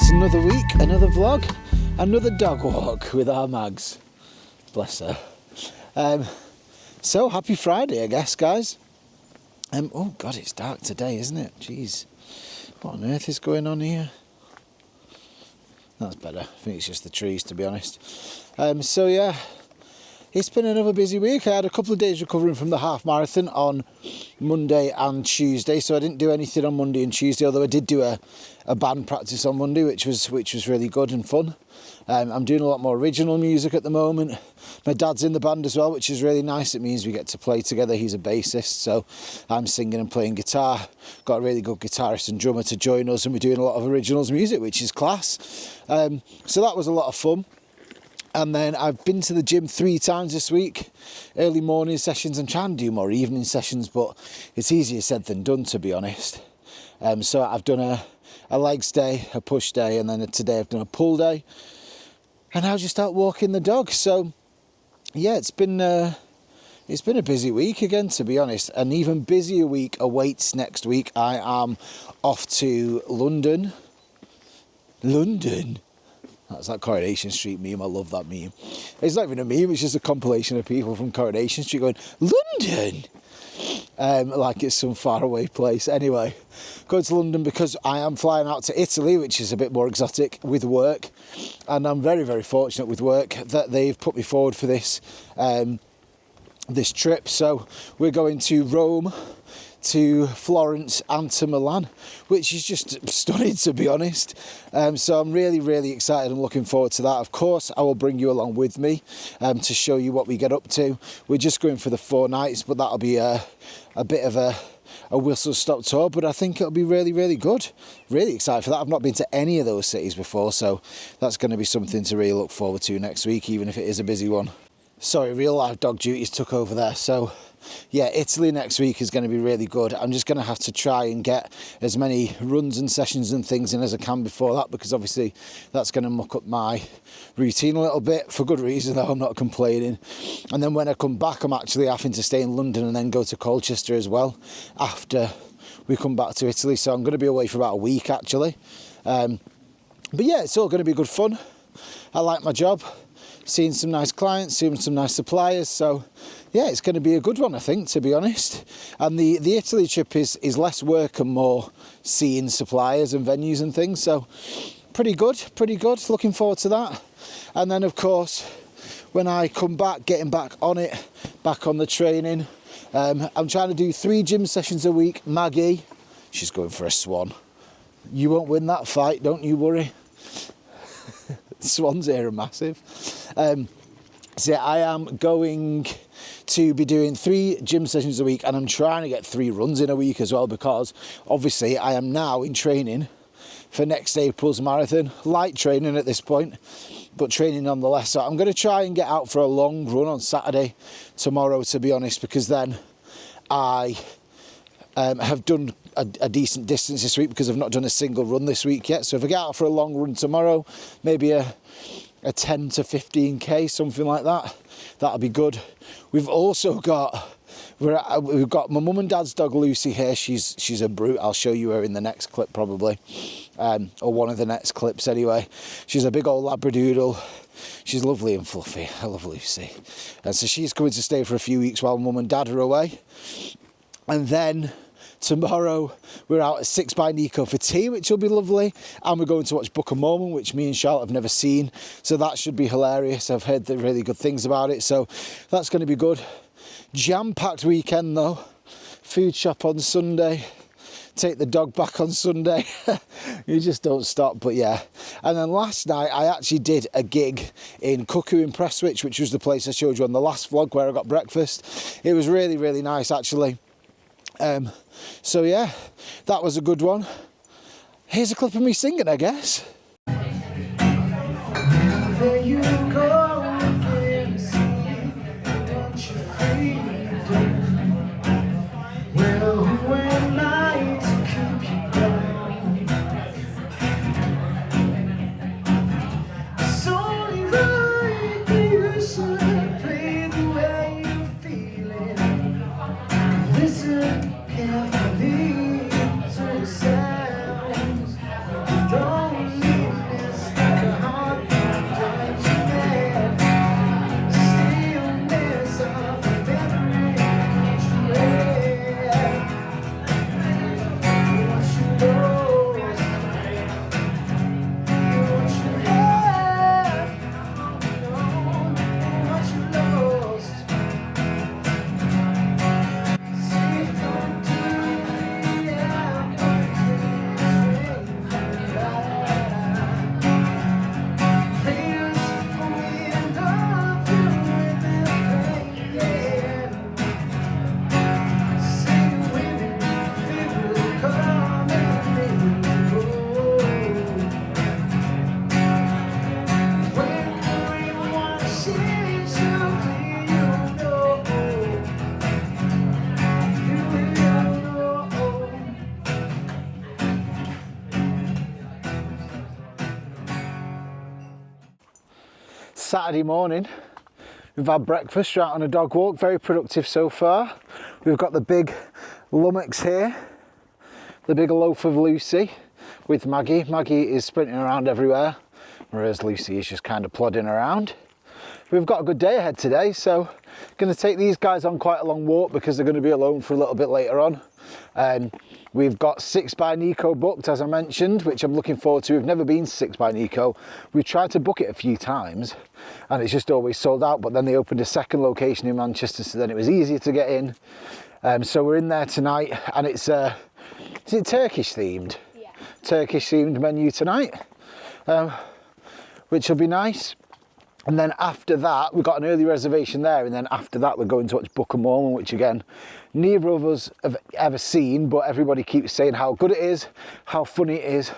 It's another week, another vlog, another dog walk with our Mags. Bless her. So happy Friday, I guess, guys. Oh God, it's dark today, isn't it? Jeez, what on earth is going on here? That's better. I think it's just the trees, to be honest. So yeah, it's been another busy week. I had a couple of days recovering from the half marathon on Monday and Tuesday, so I didn't do anything on Monday and Tuesday, although I did do a band practice on Monday, which was really good and fun. I'm doing a lot more original music at the moment. My dad's in the band as well, which is really nice. It means we get to play together. He's a bassist, so I'm singing and playing guitar. Got a really good guitarist and drummer to join us, and we're doing a lot of originals music, which is class. So that was a lot of fun. And then I've been to the gym 3 times this week, early morning sessions. I'm trying to do more evening sessions, but it's easier said than done, to be honest. So I've done a legs day, a push day, and then today I've done a pull day. And now just start walking the dog. So yeah, it's been a busy week again, to be honest. An even busier week awaits next week. I am off to London. That's that Coronation Street meme. I love that meme. It's not even a meme, it's just a compilation of people from Coronation Street going, London! Like it's some faraway place. Anyway, going to London because I am flying out to Italy, which is a bit more exotic, with work. And I'm very, very fortunate with work that they've put me forward for this, this trip. So we're going to Rome, to Florence and to Milan, which is just stunning, to be honest. So I'm really, really excited and looking forward to that. Of course, I will bring you along with me to show you what we get up to. We're just going for the 4 nights, but that'll be a bit of a whistle-stop tour, but I think it'll be really, really good. Really excited for that. I've not been to any of those cities before, so that's going to be something to really look forward to next week, even if it is a busy one. Sorry, real life dog duties took over there. So yeah, Italy next week is going to be really good. I'm just going to have to try and get as many runs and sessions and things in as I can before that, because obviously that's going to muck up my routine a little bit, for good reason though, I'm not complaining. And then when I come back, I'm actually having to stay in London and then go to Colchester as well after we come back to Italy. So I'm going to be away for about a week actually. But yeah, it's all going to be good fun. I like my job. Seeing some nice clients, seeing some nice suppliers, so yeah, it's going to be a good one, I think, to be honest. And the Italy trip is less work and more seeing suppliers and venues and things, so pretty good, looking forward to that. And then of course, when I come back, getting back on it, back on the training, I'm trying to do 3 gym sessions a week. Maggie, she's going for a swan. You won't win that fight, don't you worry. Swans here are massive. So yeah, I am going to be doing 3 gym sessions a week, and I'm trying to get 3 runs in a week as well, because obviously I am now in training for next April's marathon. Light training at this point, but training nonetheless. So I'm going to try and get out for a long run on Saturday tomorrow, to be honest, because then I have done a decent distance this week, because I've not done a single run this week yet. So if I get out for a long run tomorrow, maybe a 10 to 15k, something like that, that'll be good. We've also got we've got my mum and dad's dog Lucy here. She's a brute. I'll show you her in the next clip probably, or one of the next clips anyway. She's a big old Labradoodle. She's lovely and fluffy. I love Lucy. And so she's coming to stay for a few weeks while mum and dad are away. And then tomorrow we're out at 6 by Nico for tea, which will be lovely, and we're going to watch Book of Mormon, which me and Charlotte have never seen, so that should be hilarious. I've heard the really good things about it, so that's going to be good. Jam-packed weekend though. Food shop on Sunday, take the dog back on Sunday. You just don't stop. But yeah, and then last night I actually did a gig in Cuckoo in Prestwich, which was the place I showed you on the last vlog where I got breakfast. It was really, really nice actually. So yeah, that was a good one. Here's a clip of me singing, I guess. There you go, well, who am I to keep you down? It's only right that you should play the way you're feeling. Listen carefully to the sounds. Don't Saturday morning. We've had breakfast, we're out on a dog walk, very productive so far. We've got the big lummox here, the big loaf of Lucy with Maggie. Maggie is sprinting around everywhere, whereas Lucy is just kind of plodding around. We've got a good day ahead today, so going to take these guys on quite a long walk because they're going to be alone for a little bit later on. We've got 6 by Nico booked, as I mentioned, which I'm looking forward to. We've never been to 6 by Nico. We've tried to book it a few times and it's just always sold out, but then they opened a second location in Manchester, so then it was easier to get in. So we're in there tonight, and is it Turkish themed? Yeah. Turkish themed menu tonight, which will be nice. And then after that, we've got an early reservation there, and then after that we're going to watch Book of Mormon, which again, neither of us have ever seen, but everybody keeps saying how good it is, how funny it is.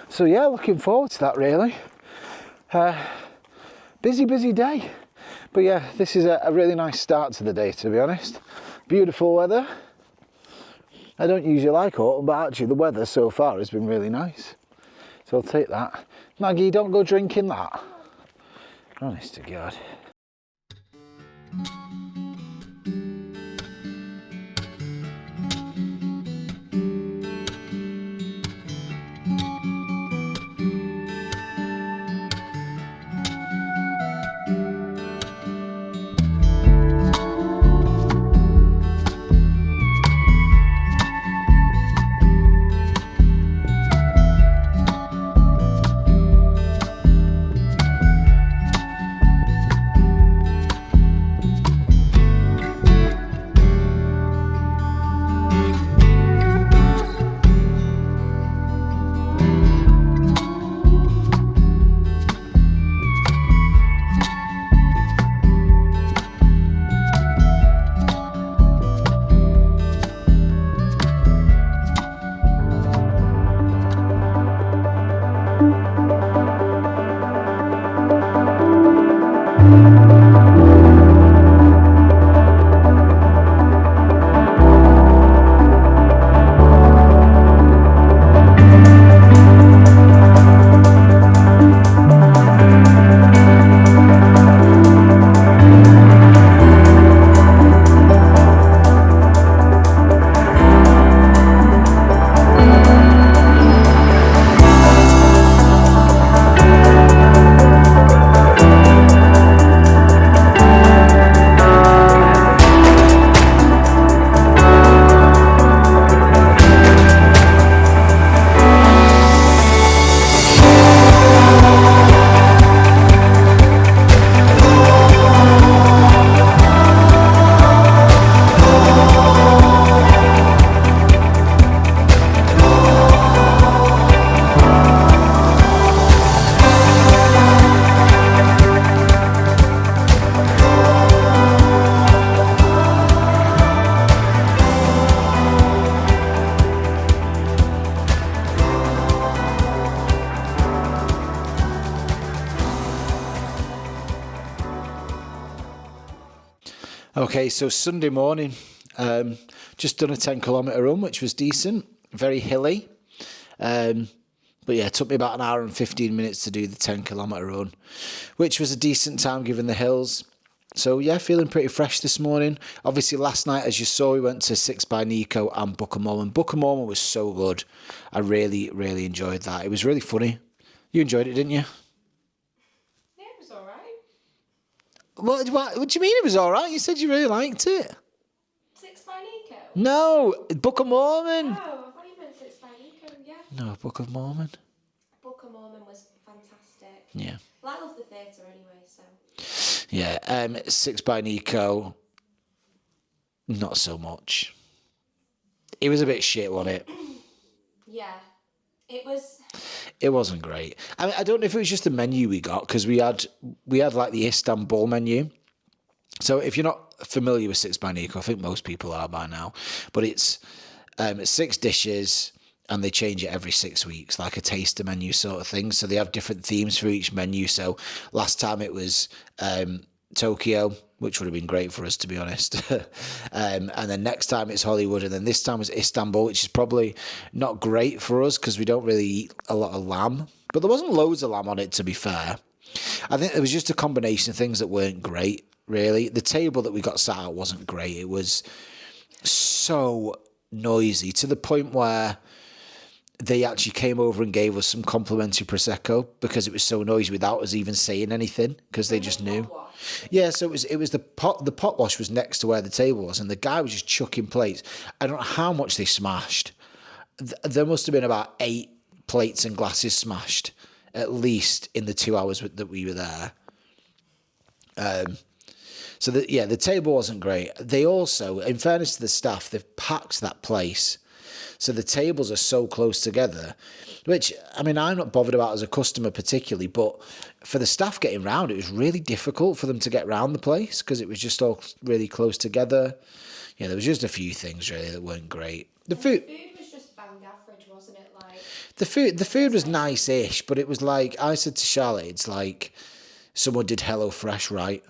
So yeah, looking forward to that really. Busy day. But yeah, this is a really nice start to the day, to be honest. Beautiful weather. I don't usually like autumn, but actually the weather so far has been really nice. So I'll take that. Maggie, don't go drinking that. Honest to God. Okay, so Sunday morning, just done a 10-kilometre run, which was decent, very hilly. But yeah, it took me about an hour and 15 minutes to do the 10-kilometre run, which was a decent time given the hills. So yeah, feeling pretty fresh this morning. Obviously last night, as you saw, we went to 6 by Nico and Book of Mormon. Book of Mormon was so good. I really, really enjoyed that. It was really funny. You enjoyed it, didn't you? What do you mean it was all right? You said you really liked it. 6 by Nico? No, Book of Mormon. Oh, I thought you meant 6 by Nico, yeah. No, Book of Mormon. Book of Mormon was fantastic. Yeah. Well, I love the theatre anyway, so. Yeah, 6 by Nico, not so much. It was a bit shit, wasn't it? Yeah, it was. It wasn't great. I mean, I don't know if it was just the menu we got, because we had like the Istanbul menu. So if you're not familiar with 6 by Nico, I think most people are by now, but it's 6 dishes and they change it every 6 weeks, like a taster menu sort of thing. So they have different themes for each menu. So last time it was Tokyo, which would have been great for us, to be honest. And then next time it's Hollywood, and then this time it's Istanbul, which is probably not great for us because we don't really eat a lot of lamb. But there wasn't loads of lamb on it, to be fair. I think there was just a combination of things that weren't great, really. The table that we got sat at wasn't great. It was so noisy to the point where they actually came over and gave us some complimentary prosecco because it was so noisy without us even saying anything because they just knew. Yeah, so it was the pot wash was next to where the table was, and the guy was just chucking plates. I don't know how much they smashed. There must have been about 8 plates and glasses smashed at least in the 2 hours that we were there. So the table wasn't great. They also, in fairness to the staff, they've packed that place. So the tables are so close together, which, I mean, I'm not bothered about as a customer particularly, but for the staff getting round, it was really difficult for them to get round the place because it was just all really close together. Yeah, there was just a few things really that weren't great. The food was just bang average, wasn't it? Like the food was nice-ish, but it was like, I said to Charlotte, it's like someone did HelloFresh right.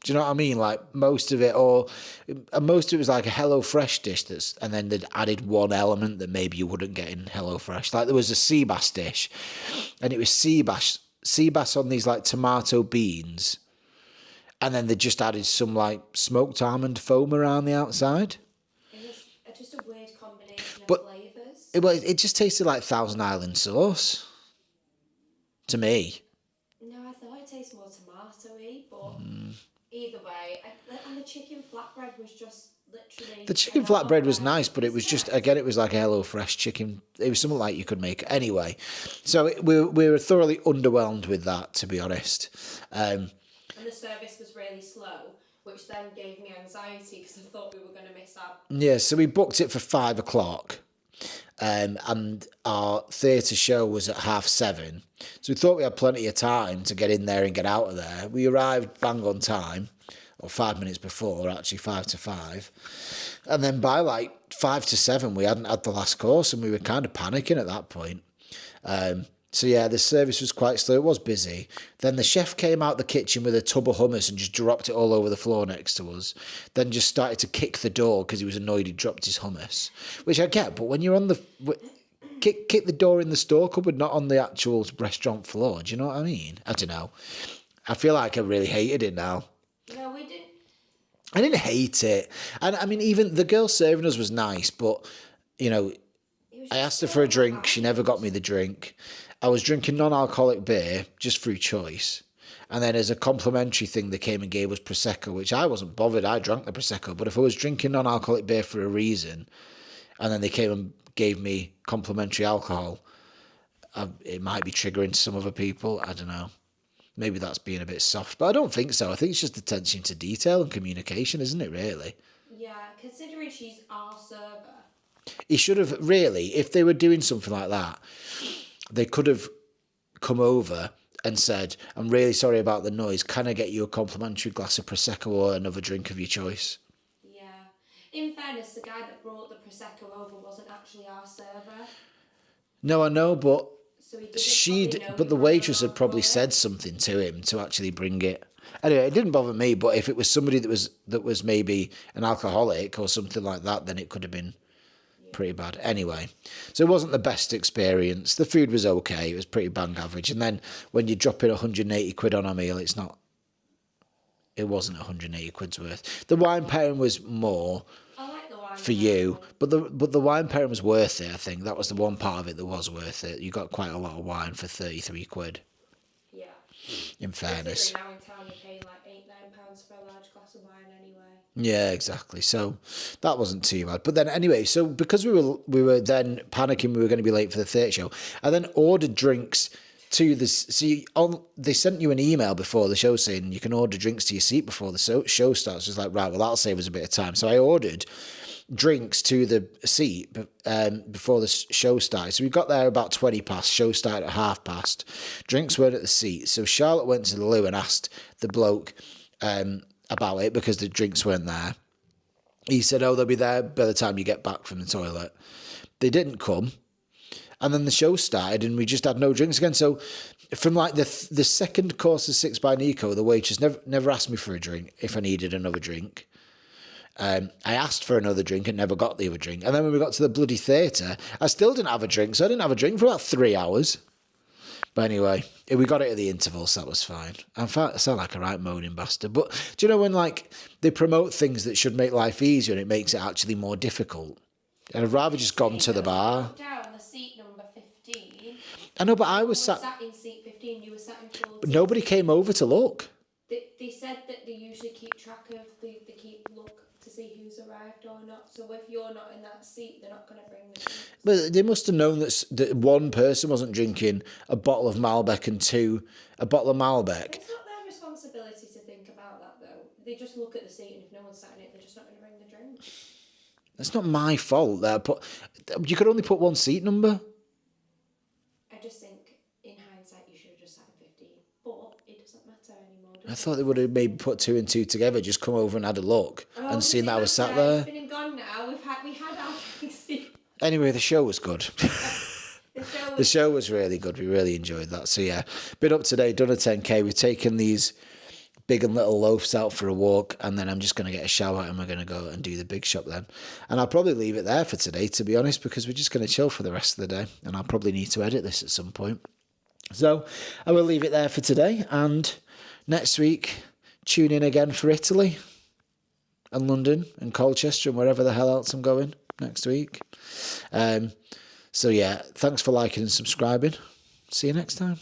Do you know what I mean? Like most of it was like a HelloFresh dish and then they'd added one element that maybe you wouldn't get in HelloFresh. Like there was a sea bass dish, and it was sea bass on these like tomato beans, and then they just added some like smoked almond foam around the outside. it was just a weird combination of But flavours. it just tasted like Thousand Island sauce to me. No, I thought it tasted more tomatoey, but either way, and the chicken flatbread was just literally. The chicken flatbread was nice, but it was just, again, it was like a HelloFresh chicken. It was something like you could make anyway. So we were thoroughly underwhelmed with that, to be honest. And the service was really slow, which then gave me anxiety because I thought we were going to miss out. Yeah, so we booked it for 5 o'clock. And our theatre show was at 7:30. So we thought we had plenty of time to get in there and get out of there. We arrived bang on time, or 5 minutes before, actually 5 to 5. And then by like 5 to 7, we hadn't had the last course and we were kind of panicking at that point. So yeah, the service was quite slow. It was busy. Then the chef came out the kitchen with a tub of hummus and just dropped it all over the floor next to us. Then just started to kick the door because he was annoyed he dropped his hummus, which I get. But when you're on the kick the door in the store cupboard, not on the actual restaurant floor. Do you know what I mean? I don't know. I feel like I really hated it now. No, we didn't. I didn't hate it, and I mean, even the girl serving us was nice, but you know, I asked her for a drink. She never got me the drink. I was drinking non-alcoholic beer just through choice. And then as a complimentary thing, they came and gave us Prosecco, which I wasn't bothered. I drank the Prosecco. But if I was drinking non-alcoholic beer for a reason, and then they came and gave me complimentary alcohol, it might be triggering some other people. I don't know. Maybe that's being a bit soft. But I don't think so. I think it's just attention to detail and communication, isn't it, really? Yeah, considering she's our server. He should have really, if they were doing something like that, they could have come over and said, I'm really sorry about the noise. Can I get you a complimentary glass of Prosecco or another drink of your choice? Yeah. In fairness, the guy that brought the Prosecco over wasn't actually our server. No, I know, but So he but the waitress had probably said something to him to actually bring it. Anyway, it didn't bother me, but if it was somebody that was maybe an alcoholic or something like that, then it could have been pretty bad. Anyway, so it wasn't the best experience. The food was okay. It was pretty bang average. And then when you drop in 180 quid on a meal, it wasn't 180 quid's worth. The wine pairing was more I like the wine for you, but the wine pairing was worth it. I think that was the one part of it that was worth it. You got quite a lot of wine for 33 quid. Yeah. In fairness. Now in town you're paying like £8-9 for a large glass of wine anyway. Yeah, exactly. So that wasn't too bad. But then anyway, so because we were then panicking, we were going to be late for the theatre show. I then ordered drinks to this. See, they sent you an email before the show saying you can order drinks to your seat before the show starts. It's like, right, well, that'll save us a bit of time. So I ordered drinks to the seat before the show started. So we got there about 20 past. Show started at 30:30. Drinks weren't at the seat. So Charlotte went to the loo and asked the bloke about it because the drinks weren't there. He said, oh, they'll be there by the time you get back from the toilet. They didn't come. And then the show started and we just had no drinks again. So from like the second course of Six by Nico, the waitress never asked me for a drink if I needed another drink. I asked for another drink and never got the other drink. And then when we got to the bloody theatre, I still didn't have a drink. So I didn't have a drink for about 3 hours. But anyway, we got it at the interval, so that was fine. I sound like a right moaning bastard. But do you know when like they promote things that should make life easier and it makes it actually more difficult? And I'd rather just gone to the bar. Down the seat number 15. I know, but I was sat in seat 15. You were sat in 14. But nobody came over to look. They said that they usually keep track of they keep look to see who's arrived or not. So if you're not in that seat, they're not going to bring the drinks. But they must have known that one person wasn't drinking a bottle of Malbec and two a bottle of Malbec. It's not their responsibility to think about that, though. They just look at the seat, and if no one's sat in it, they're just not going to bring the drink. It's not my fault. You could only put one seat number. I just think, in hindsight, you should have just sat in 15. But it doesn't matter anymore. I thought they would have maybe put two and two together, just come over and had a look and seen that I was sat there. It's been and gone now. We had our seat. Anyway, the show was good. The show was really good. We really enjoyed that. So yeah, been up today, done a 10K. We've taken these big and little loafs out for a walk, and then I'm just going to get a shower and we're going to go and do the big shop then. And I'll probably leave it there for today, to be honest, because we're just going to chill for the rest of the day, and I'll probably need to edit this at some point. So I will leave it there for today, and next week, tune in again for Italy and London and Colchester and wherever the hell else I'm going next week. So yeah, thanks for liking and subscribing. See you next time.